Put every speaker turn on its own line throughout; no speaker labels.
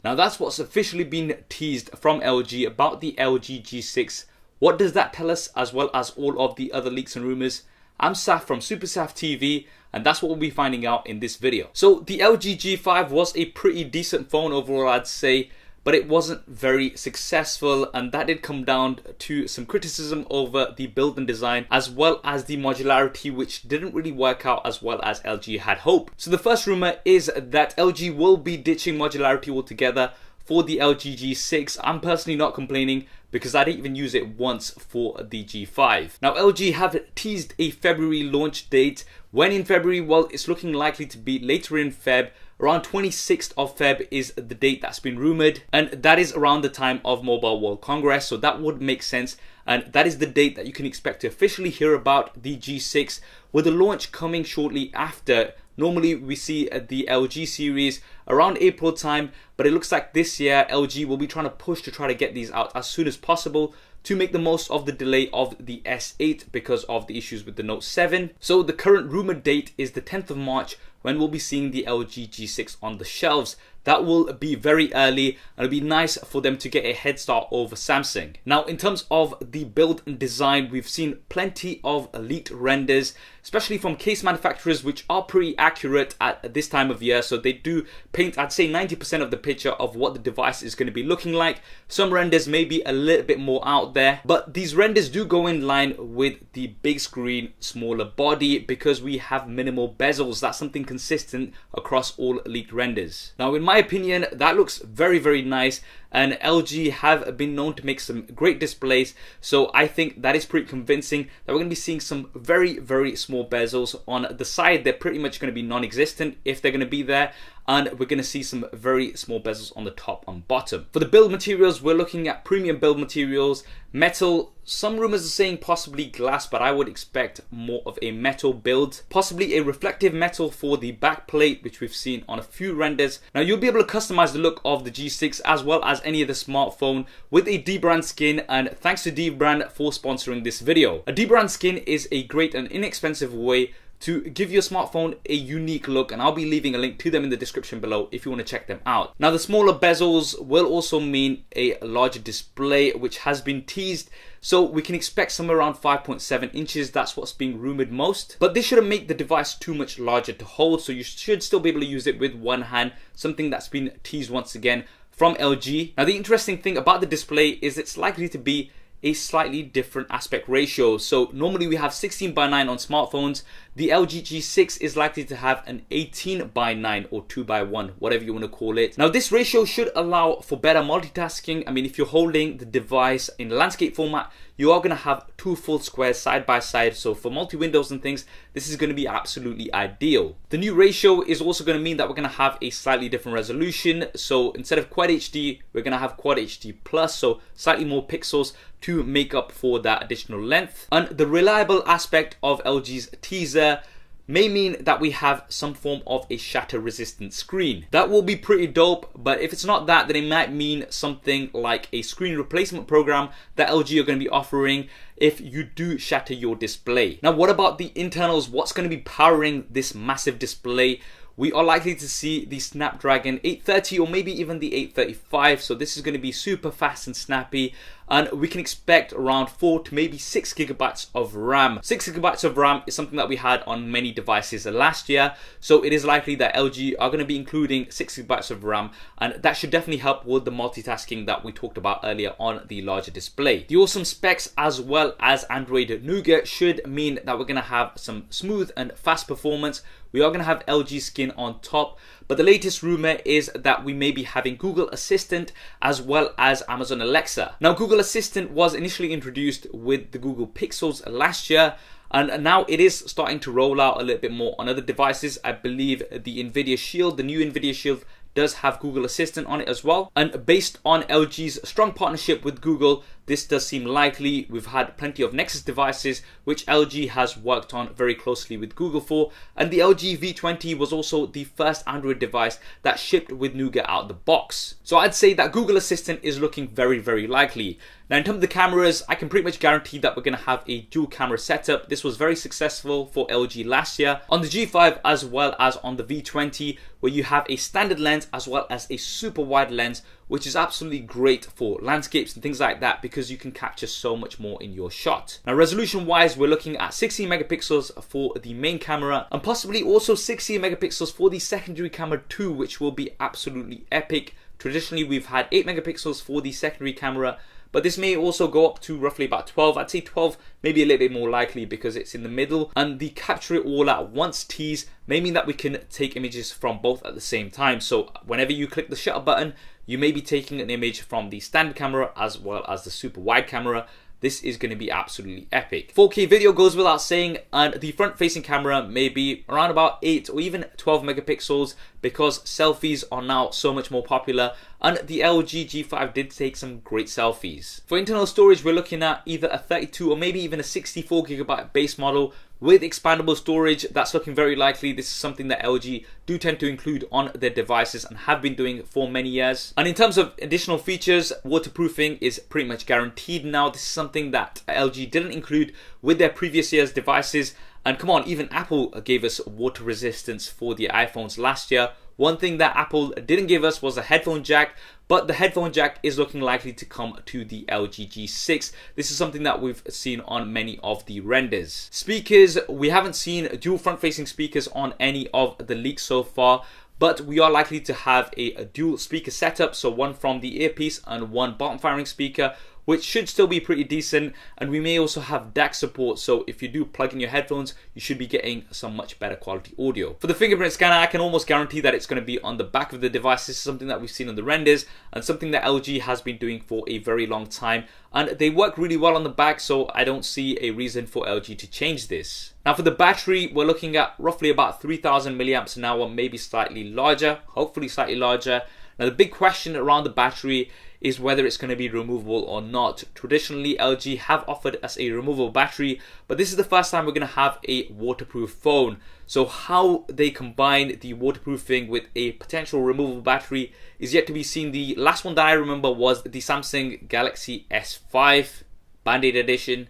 Now that's what's officially been teased from LG about the LG G6. What does that tell us, as well as all of the other leaks and rumours? I'm Saf from Super Saf TV, and that's what we'll be finding out in this video. So the LG G5 was a pretty decent phone overall, I'd say, but it wasn't very successful, and that did come down to some criticism over the build and design, as well as the modularity, which didn't really work out as well as LG had hoped. So the first rumour is that LG will be ditching modularity altogether for the LG G6. I'm personally not complaining because I didn't even use it once for the G5. Now LG have teased a February launch date. When in February? Well, it's looking likely to be later in Feb. Around 26th of Feb is the date that's been rumoured, and that is around the time of Mobile World Congress, so that would make sense, and that is the date that you can expect to officially hear about the G6, with the launch coming shortly after. Normally we see the LG series around April time, but it looks like this year LG will be trying to push to try to get these out as soon as possible to make the most of the delay of the S8 because of the issues with the Note 7. So the current rumored date is the 10th of March when we'll be seeing the LG G6 on the shelves. That will be very early, and it'll be nice for them to get a head start over Samsung. Now in terms of the build and design, we've seen plenty of leaked renders, especially from case manufacturers, which are pretty accurate at this time of year. So they do paint, I'd say, 90% of the picture of what the device is going to be looking like. Some renders may be a little bit more out there, but these renders do go in line with the big screen, smaller body, because we have minimal bezels. That's something consistent across all leaked renders. Now in my opinion, that looks very, very nice, and LG have been known to make some great displays, so I think that is pretty convincing that we're going to be seeing some very, very small bezels. On the side, they're pretty much going to be non-existent if they're going to be there, and we're going to see some very small bezels on the top and bottom. For the build materials, we're looking at premium build materials, metal. Some rumors are saying possibly glass, but I would expect more of a metal build, possibly a reflective metal for the back plate, which we've seen on a few renders. Now you'll be able to customize the look of the G6 as well as any other smartphone with a D-brand skin, and thanks to D-brand for sponsoring this video. A D-brand skin is a great and inexpensive way to give your smartphone a unique look, and I'll be leaving a link to them in the description below if you want to check them out. Now the smaller bezels will also mean a larger display, which has been teased, so we can expect somewhere around 5.7 inches. That's what's being rumored most, but this shouldn't make the device too much larger to hold, so you should still be able to use it with one hand, something that's been teased once again from LG. Now the interesting thing about the display is it's likely to be a slightly different aspect ratio. So normally we have 16:9 on smartphones. The LG G6 is likely to have an 18:9 or 2:1, whatever you want to call it. Now this ratio should allow for better multitasking. I mean, if you're holding the device in landscape format, you are going to have two full squares side by side. So for multi-windows and things, this is going to be absolutely ideal. The new ratio is also going to mean that we're going to have a slightly different resolution. So instead of Quad HD, we're going to have Quad HD Plus, so slightly more pixels to make up for that additional length. And the reliable aspect of LG's teaser may mean that we have some form of a shatter resistant screen. That will be pretty dope, but if it's not that, then it might mean something like a screen replacement program that LG are going to be offering if you do shatter your display. Now what about the internals? What's going to be powering this massive display? We are likely to see the Snapdragon 830 or maybe even the 835, so this is going to be super fast and snappy, and we can expect around 4 to maybe 6 gigabytes of RAM. 6 gigabytes of RAM is something that we had on many devices last year, so it is likely that LG are going to be including 6 gigabytes of RAM, and that should definitely help with the multitasking that we talked about earlier on the larger display. The awesome specs as well as Android Nougat should mean that we're going to have some smooth and fast performance. We are going to have LG skin on top, but the latest rumor is that we may be having Google Assistant as well as Amazon Alexa. Now Google Assistant was initially introduced with the Google Pixels last year, and now it is starting to roll out a little bit more on other devices. I believe the Nvidia Shield, the new Nvidia Shield, does have Google Assistant on it as well, and based on LG's strong partnership with Google, this does seem likely. We've had plenty of Nexus devices which LG has worked on very closely with Google for, and the LG V20 was also the first Android device that shipped with Nougat out of the box. So I'd say that Google Assistant is looking very, very likely. Now in terms of the cameras, I can pretty much guarantee that we're going to have a dual camera setup. This was very successful for LG last year on the G5 as well as on the V20, where you have a standard lens as well as a super wide lens, which is absolutely great for landscapes and things like that because you can capture so much more in your shot. Now resolution wise, we're looking at 16 megapixels for the main camera and possibly also 16 megapixels for the secondary camera too, which will be absolutely epic. Traditionally we've had 8 megapixels for the secondary camera, but this may also go up to roughly about 12. I'd say 12 maybe a little bit more likely because it's in the middle, and the capture it all at once tease may mean that we can take images from both at the same time. So whenever you click the shutter button, you may be taking an image from the standard camera as well as the super wide camera. This is going to be absolutely epic. 4K video goes without saying, and the front facing camera may be around about 8 or even 12 megapixels because selfies are now so much more popular, and the LG G5 did take some great selfies. For internal storage, we're looking at either a 32 or maybe even a 64GB base model with expandable storage. That's looking very likely. This is something that LG do tend to include on their devices and have been doing for many years. And in terms of additional features, waterproofing is pretty much guaranteed now. This is something that LG didn't include with their previous year's devices. And come on, even Apple gave us water resistance for the iPhones last year. One thing that Apple didn't give us was a headphone jack, but the headphone jack is looking likely to come to the LG G6. This is something that we've seen on many of the renders. Speakers, we haven't seen dual front-facing speakers on any of the leaks so far, but we are likely to have a dual speaker setup, so one from the earpiece and one bottom firing speaker, which should still be pretty decent. And we may also have DAC support, so if you do plug in your headphones, you should be getting some much better quality audio. For the fingerprint scanner, I can almost guarantee that it's going to be on the back of the device. This is something that we've seen on the renders and something that LG has been doing for a very long time, and they work really well on the back, so I don't see a reason for LG to change this. Now for the battery, we're looking at roughly about 3000 milliamps an hour, maybe slightly larger, hopefully slightly larger. Now the big question around the battery is whether it's going to be removable or not. Traditionally, LG have offered us a removable battery, but this is the first time we're going to have a waterproof phone. So how they combine the waterproofing with a potential removable battery is yet to be seen. The last one that I remember was the Samsung Galaxy S5 Band-Aid edition.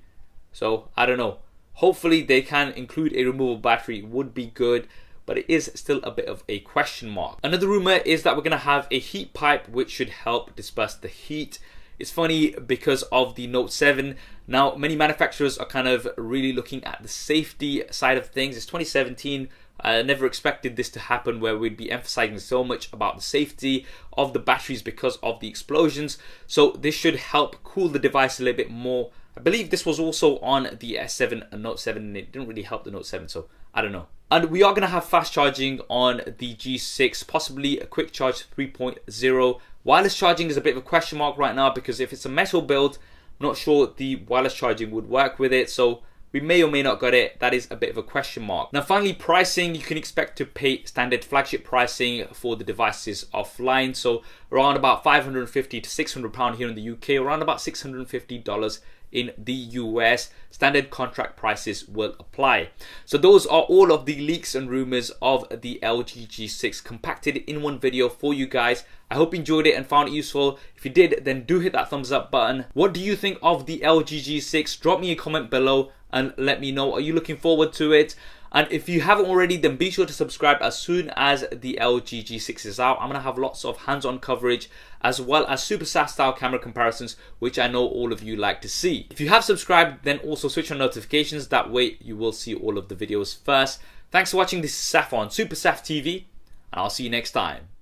So I don't know. Hopefully they can include a removable battery, would be good, but it is still a bit of a question mark. Another rumor is that we're going to have a heat pipe which should help disperse the heat. It's funny because of the Note 7. Now many manufacturers are kind of really looking at the safety side of things. It's 2017. I never expected this to happen where we'd be emphasizing so much about the safety of the batteries because of the explosions. So this should help cool the device a little bit more. I believe this was also on the S7 and Note 7, and it didn't really help the Note 7, so I don't know. And we are going to have fast charging on the G6, possibly a quick charge 3.0. Wireless charging is a bit of a question mark right now because if it's a metal build, I'm not sure the wireless charging would work with it, so we may or may not get it. That is a bit of a question mark. Now finally, pricing, you can expect to pay standard flagship pricing for the devices offline, so around about £550 to £600 here in the UK, around about $650 in the US. Standard contract prices will apply. So those are all of the leaks and rumors of the LG G6 compacted in one video for you guys. I hope you enjoyed it and found it useful. If you did, then do hit that thumbs up button. What do you think of the LG G6? Drop me a comment below and let me know. Are you looking forward to it? And if you haven't already, then be sure to subscribe as soon as the LG G6 is out. I'm going to have lots of hands-on coverage as well as super SAF style camera comparisons, which I know all of you like to see. If you have subscribed, then also switch on notifications. That way you will see all of the videos first. Thanks for watching. This is Saf on Super Saf TV, and I'll see you next time.